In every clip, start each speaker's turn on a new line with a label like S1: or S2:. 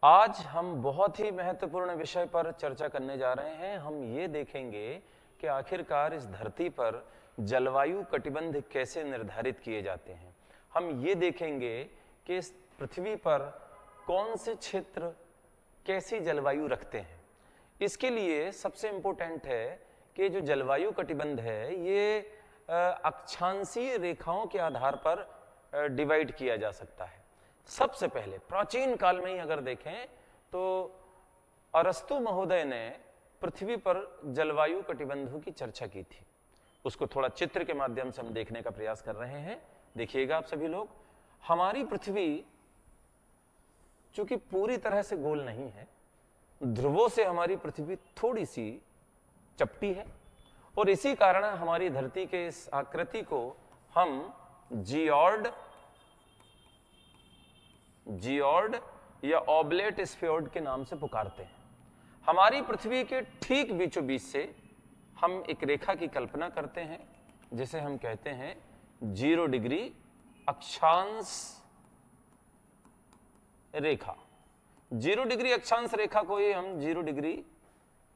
S1: आज हम बहुत ही महत्वपूर्ण विषय पर चर्चा करने जा रहे हैं। हम ये देखेंगे कि आखिरकार इस धरती पर जलवायु कटिबंध कैसे निर्धारित किए जाते हैं। हम ये देखेंगे कि इस पृथ्वी पर कौन से क्षेत्र कैसी जलवायु रखते हैं। इसके लिए सबसे इम्पोर्टेंट है कि जो जलवायु कटिबंध है ये अक्षांशीय रेखाओं के आधार पर डिवाइड किया जा सकता है। सबसे पहले प्राचीन काल में ही अगर देखें तो अरस्तु महोदय ने पृथ्वी पर जलवायु कटिबंधों की चर्चा की थी। उसको थोड़ा चित्र के माध्यम से हम देखने का प्रयास कर रहे हैं। देखिएगा आप सभी लोग, हमारी पृथ्वी चूंकि पूरी तरह से गोल नहीं है, ध्रुवों से हमारी पृथ्वी थोड़ी सी चपटी है और इसी कारण हमारी धरती के इस आकृति को हम जियोर्ड या ऑब्लेट स्फीयर्ड के नाम से पुकारते हैं। हमारी पृथ्वी के ठीक बीचों बीच से हम एक रेखा की कल्पना करते हैं जिसे हम कहते हैं 0 डिग्री अक्षांश रेखा। 0 डिग्री अक्षांश रेखा को ही हम 0 डिग्री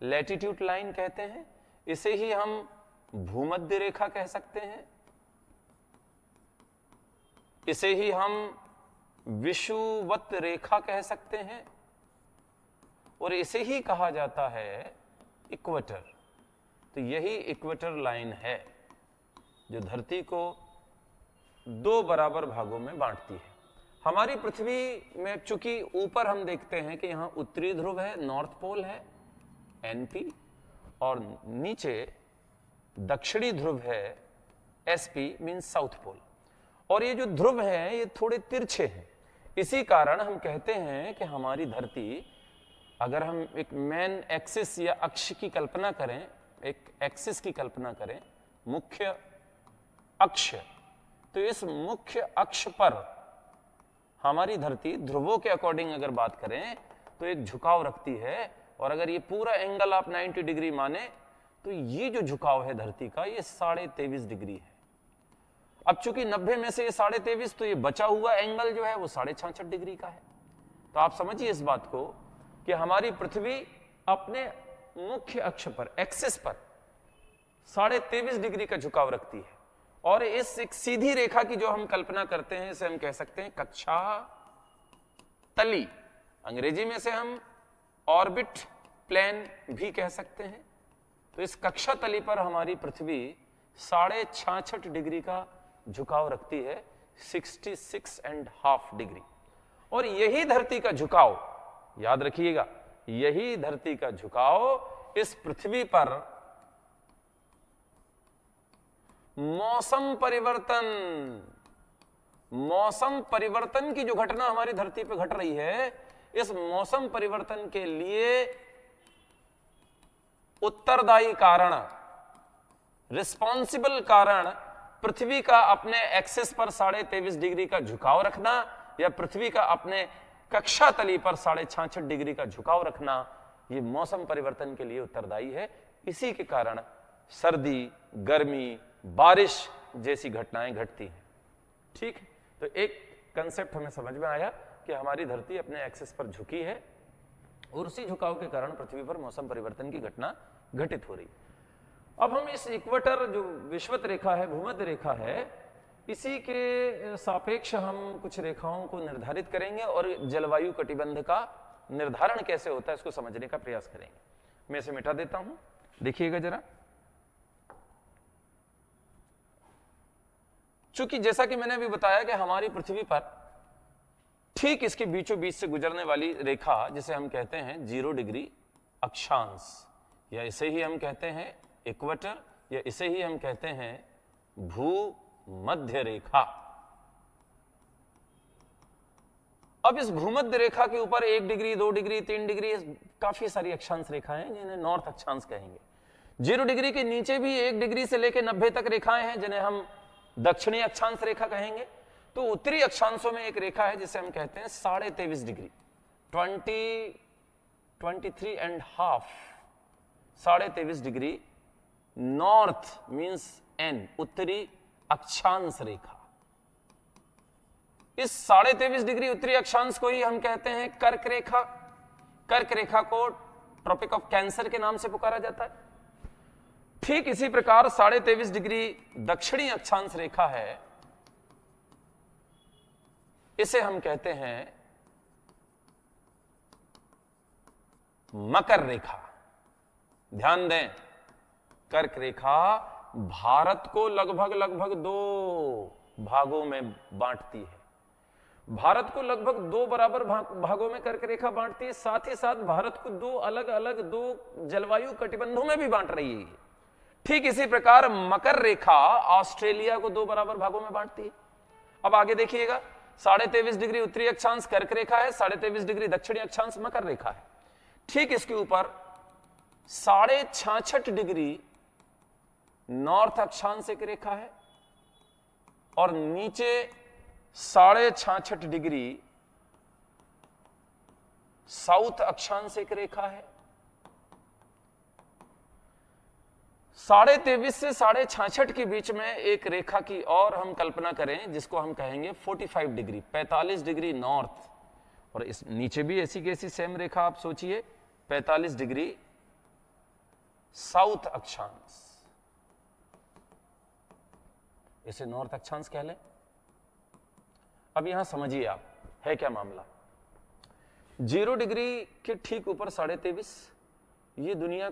S1: लैटिट्यूड लाइन कहते हैं। इसे ही हम भूमध्य रेखा कह सकते हैं, इसे ही हम विषुवत रेखा कह सकते हैं और इसे ही कहा जाता है इक्वेटर। तो यही इक्वेटर लाइन है जो धरती को 2 बराबर भागों में बांटती है। हमारी पृथ्वी में चूंकि ऊपर हम देखते हैं कि यहां उत्तरी ध्रुव है, नॉर्थ पोल है एनपी, और नीचे दक्षिणी ध्रुव है एसपी मींस साउथ पोल। और ये जो ध्रुव हैं ये थोड़े तिरछे हैं। इसी कारण हम कहते हैं कि हमारी धरती, अगर हम एक मेन एक्सिस या अक्ष की कल्पना करें, एक एक्सिस की कल्पना करें, मुख्य अक्ष, तो इस मुख्य अक्ष पर हमारी धरती ध्रुवों के अकॉर्डिंग अगर बात करें तो एक झुकाव रखती है। और अगर ये पूरा एंगल आप 90 डिग्री माने तो ये जो झुकाव है धरती का ये 23.5 डिग्री है। अब चूंकि 90 में से ये 23.5, तो ये बचा हुआ एंगल जो है वो 66.5 डिग्री का है। तो आप समझिए इस बात को कि हमारी पृथ्वी अपने मुख्य अक्ष पर, एक्सिस पर 23.5 डिग्री का झुकाव रखती है। और इस एक सीधी रेखा की जो हम कल्पना करते हैं इसे हम कह सकते हैं कक्षा तली। अंग्रेजी में से हम ऑर्बिट प्लेन भी कह सकते हैं। तो इस कक्षा तली पर हमारी पृथ्वी 66.5 डिग्री का झुकाव रखती है, 66.5 डिग्री। और यही धरती का झुकाव, याद रखिएगा, यही धरती का झुकाव इस पृथ्वी पर मौसम परिवर्तन की जो घटना हमारी धरती पर घट रही है, इस मौसम परिवर्तन के लिए उत्तरदायी कारण, रिस्पॉन्सिबल कारण पृथ्वी का अपने एक्सिस पर 23.5 डिग्री का झुकाव रखना या पृथ्वी का अपने कक्षा तली पर 66.5 डिग्री का झुकाव रखना, यह मौसम परिवर्तन के लिए उत्तरदायी है। इसी के कारण सर्दी, गर्मी, बारिश जैसी घटनाएं घटती हैं। ठीक है, तो एक कंसेप्ट हमें समझ में आया कि हमारी धरती अपने एक्सिस पर झुकी है और उसी झुकाव के कारण पृथ्वी पर मौसम परिवर्तन की घटना घटित हो रही। अब हम इस इक्वेटर जो विषुवत रेखा है, भूमध्य रेखा है, इसी के सापेक्ष हम कुछ रेखाओं को निर्धारित करेंगे और जलवायु कटिबंध का निर्धारण कैसे होता है इसको समझने का प्रयास करेंगे। मैं इसे मिटा देता हूं, देखिएगा जरा। चूंकि जैसा कि मैंने अभी बताया कि हमारी पृथ्वी पर ठीक इसके बीचों बीच से गुजरने वाली रेखा जिसे हम कहते हैं 0 डिग्री अक्षांश, या इसे ही हम कहते हैं इक्वेटर, या इसे ही हम कहते हैं भूमध्य रेखा। अब इस भूमध्य रेखा के ऊपर 1 डिग्री, 2 डिग्री, 3 डिग्री काफी सारी अक्षांश रेखाएं हैं जिन्हें नॉर्थ अक्षांश कहेंगे। 0 डिग्री के नीचे भी 1 डिग्री से लेकर 90 तक रेखाएं हैं जिन्हें हम दक्षिणी अक्षांश रेखा कहेंगे। तो उत्तरी अक्षांशों में एक रेखा है जिसे हम कहते हैं 23.5 degree, 23.5, 23.5 degree north means N, उत्तरी अक्षांश रेखा। इस 23.5 डिग्री उत्तरी अक्षांश को ही हम कहते हैं कर्क रेखा। कर्क रेखा को ट्रॉपिक ऑफ कैंसर के नाम से पुकारा जाता है। ठीक इसी प्रकार 23.5 डिग्री दक्षिणी अक्षांश रेखा है, इसे हम कहते हैं मकर रेखा। ध्यान दें, कर्क रेखा भारत को लगभग 2 भागों में बांटती है। भारत को लगभग 2 बराबर भागों में कर्क रेखा बांटती है, साथ ही साथ भारत को 2 अलग अलग 2 जलवायु कटिबंधों में भी बांट रही है। ठीक इसी प्रकार मकर रेखा ऑस्ट्रेलिया को 2 बराबर भागों में बांटती है। अब आगे देखिएगा, 23.5 डिग्री उत्तरी अक्षांश कर्क रेखा है, 23.5 डिग्री दक्षिणी अक्षांश मकर रेखा है। ठीक इसके ऊपर 66.5 डिग्री नॉर्थ अक्षांश एक रेखा है और नीचे 66.5 डिग्री साउथ अक्षांश एक रेखा है। 23.5 से 66.5 के बीच में एक रेखा की और हम कल्पना करें, जिसको हम कहेंगे 45 डिग्री, 45 डिग्री नॉर्थ, और इस नीचे भी ऐसी की ऐसी सेम रेखा आप सोचिए, 45 डिग्री साउथ अक्षांश, इसे नॉर्थ अक्षांश कह लें। अब यहां समझिए आप है क्या मामला। 0 डिग्री के ठीक ऊपर 23.5, ये दुनिया